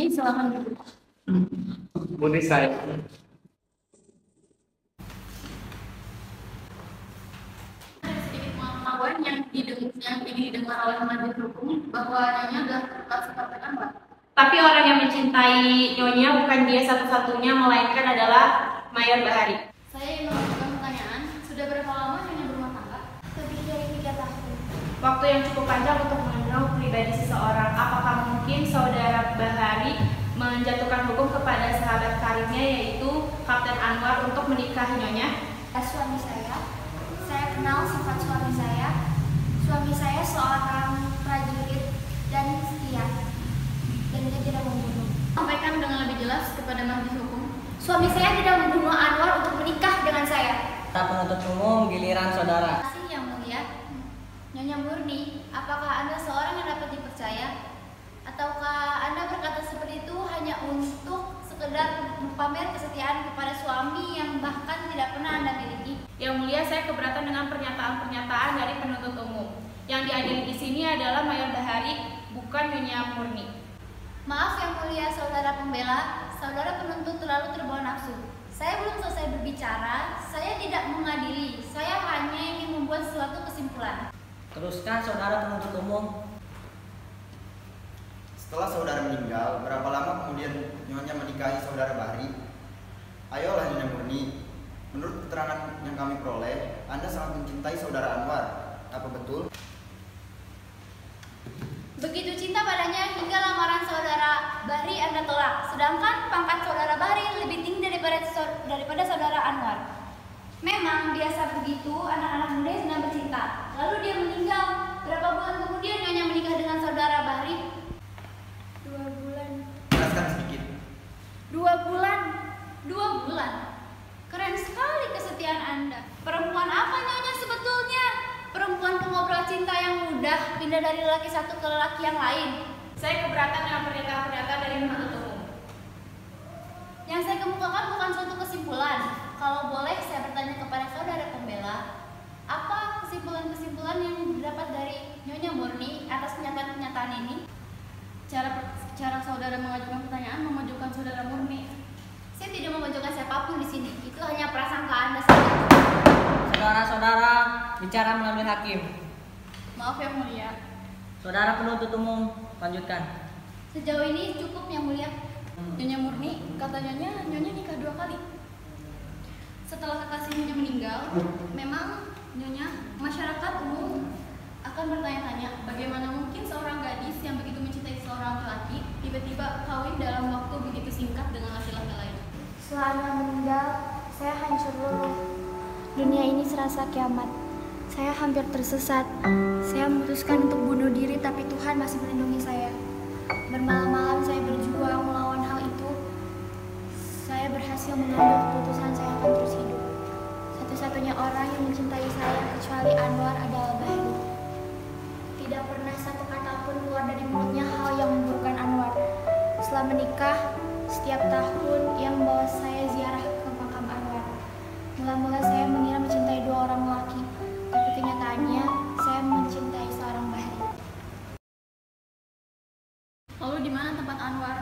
Murni, silakan duduk. Murni saya. Ada sedikit pengetahuan yang didengar oleh majelis hukum bahwa Nyonya adalah terkasih Kapten Anwar. Tapi orang yang mencintai Nyonya bukan dia satu-satunya, melainkan adalah Mayor Bahari. Saya ingin mengajukan pertanyaan, sudah berapa lama Nyonya berumah tangga? Lebih dari 3 tahun. Waktu yang cukup panjang untuk mengenal pribadi seseorang. Apakah mungkin Saudara Bahari menjatuhkan hukum kepada sahabat karibnya yaitu Kapten Anwar untuk menikahi Nyonya? Suami saya kenal sifat suami saya. Suami saya seorang prajurit dan setia, dan dia tidak membunuh. Sampaikan dengan lebih jelas kepada majelis hukum. Suami saya tidak membunuh Anwar untuk menikah dengan saya. Para penuntut umum, giliran saudara. Terima kasih Yang Mulia. Nyonya Murni, apakah Anda seorang yang dapat dipercaya? Ataukah Anda berkata seperti itu hanya untuk sekedar pamer kesetiaan kepada suami yang bahkan tidak pernah Anda miliki? Yang Mulia, saya keberatan dengan pernyataan-pernyataan dari penuntut umum. Yang diadili di sini adalah Mayor Bahari, bukan Nyonya Murni. Maaf Yang Mulia, saudara pembela, saudara penuntut terlalu terbawa nafsu. Saya belum selesai berbicara, saya tidak mengadili, saya hanya ingin membuat suatu kesimpulan. Teruskan saudara penuntut umum. Setelah saudara meninggal, berapa lama kemudian Nyonya menikahi saudara Bahari? Ayolah Nyonya Murni, menurut keterangan yang kami peroleh, Anda sangat mencintai saudara Anwar. Apa betul? Begitu cinta padanya hingga lamaran saudara Bahri Anda tolak, sedangkan pangkat saudara Bahri lebih tinggi daripada saudara Anwar. Memang biasa begitu anak-anak muda yang sedang bercinta. Lalu dia meninggal. Berapa bulan kemudian Nyonya menikah dengan saudara Bahri? 2 bulan. Jelaskan sedikit. 2 bulan. 2 bulan. Keren sekali kesetiaan Anda. Perempuan apa Nyonya sebetulnya? Perempuan pengobrol cinta yang mudah pindah dari lelaki satu ke lelaki yang lain. Saya keberatan dengan pernyataan-pernyataan dari penuntut umum. Yang saya kemukakan bukan suatu kesimpulan. Kalau boleh saya bertanya kepada saudara pembela, apa kesimpulan-kesimpulan yang didapat dari Nyonya Murni atas pernyataan-pernyataan ini? Cara saudara mengajukan pertanyaan memajukan saudara Murni. Saya tidak memajukan siapapun di sini. Itu hanya prasangka Anda saja. Saudara-saudara, bicara melalui hakim. Maaf Yang Mulia. Saudara penuntut umum, lanjutkan. Sejauh ini cukup Yang Mulia. Nyonya Murni, kata Nyonya nikah 2 kali. Setelah kekasih Nyonya meninggal, memang Nyonya, masyarakat umum akan bertanya-tanya bagaimana mungkin seorang gadis yang begitu mencintai seorang laki tiba-tiba kawin dalam waktu begitu singkat dengan laki-laki lain. Setelah Anda meninggal, saya hancur luluh. Dunia ini serasa kiamat. Saya hampir tersesat. Saya memutuskan untuk bunuh diri, tapi Tuhan masih melindungi saya. Bermalam-malam saya berjuang melawan hal itu. Saya berhasil mengambil keputusan saya akan terus hidup. Satu-satunya orang yang mencintai saya kecuali Anwar adalah Bahri. Tidak pernah satu kata pun keluar dari mulutnya hal yang memburukkan Anwar. Setelah menikah, setiap tahun ia membawa saya ziarah ke makam Anwar. Mula-mula saya mengira mencintai 2 orang lelaki, tapi kenyataannya saya mencintai seorang Bahri. Lalu di mana tempat Anwar?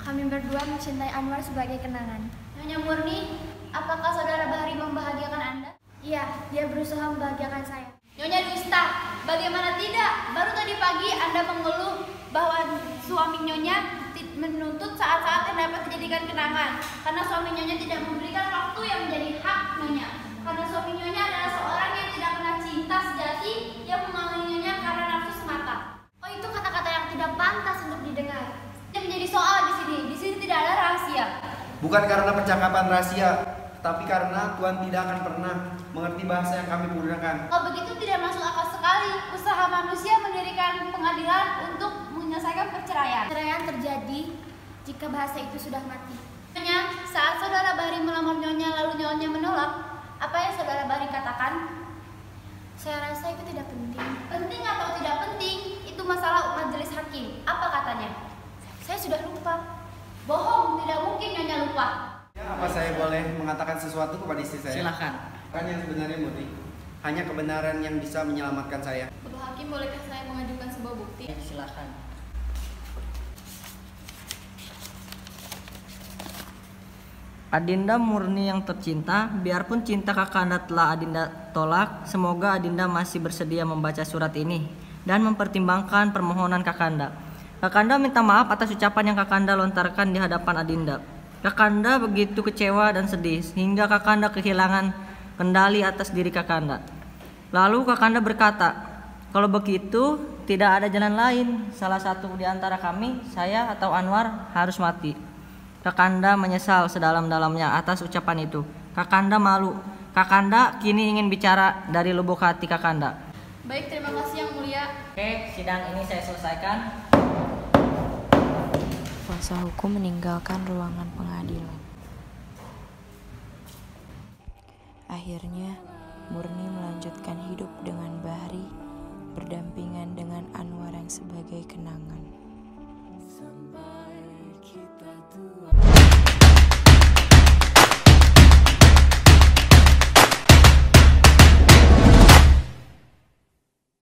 Kami berdua mencintai Anwar sebagai kenangan. Nyonya Murni, apakah saudara Bahri membahagiakan Anda? Iya, dia berusaha membahagiakan saya. Nyonya dusta, bagaimana tidak? Baru tadi pagi Anda mengeluh bahwa suami Nyonya menuntut saat-saat yang dapat dijadikan kenangan karena suami Nyonya tidak memberikan waktu yang menjadi hak Nyonya. Karena suami Nyonya adalah seorang yang tidak pernah cinta sejati yang mengawini Nyonya karena nafsu semata. Oh, itu kata-kata yang tidak pantas untuk didengar. Yang menjadi soal di sini. Di sini tidak ada rahasia. Bukan karena percakapan rahasia, tapi karena Tuhan tidak akan pernah mengerti bahasa yang kami gunakan. Kalau begitu tidak masuk akal sekali usaha manusia mendirikan pengadilan untuk menyelesaikan perceraian. Perceraian terjadi jika bahasa itu sudah mati. Nyonya, saat saudara Bahri melamar Nyonya lalu Nyonya menolak, apa yang saudara Bahri katakan? Saya rasa itu tidak penting. Penting atau tidak penting, itu masalah majelis hakim. Apa katanya? Saya sudah lupa. Bohong, tidak mungkin Nyonya lupa. Ya, apa saya boleh mengatakan sesuatu kepada istri saya? Silakan. Kan yang sebenarnya Murni. Hanya kebenaran yang bisa menyelamatkan saya. Bapak Hakim, bolehkah saya mengajukan sebuah bukti? Silakan. Adinda Murni yang tercinta, biarpun cinta Kakanda telah Adinda tolak, semoga Adinda masih bersedia membaca surat ini dan mempertimbangkan permohonan Kakanda. Kakanda minta maaf atas ucapan yang Kakanda lontarkan di hadapan Adinda. Kakanda begitu kecewa dan sedih hingga Kakanda kehilangan kendali atas diri Kakanda. Lalu Kakanda berkata, "Kalau begitu tidak ada jalan lain. Salah satu di antara kami, saya atau Anwar, harus mati." Kakanda menyesal sedalam-dalamnya atas ucapan itu. Kakanda malu. Kakanda kini ingin bicara dari lubuk hati Kakanda. Baik, terima kasih Yang Mulia. Oke, sidang ini saya selesaikan. Kuasa hukum meninggalkan ruangan pengadilan. Akhirnya, Murni melanjutkan hidup dengan Bahri, berdampingan dengan Anwar yang sebagai kenangan.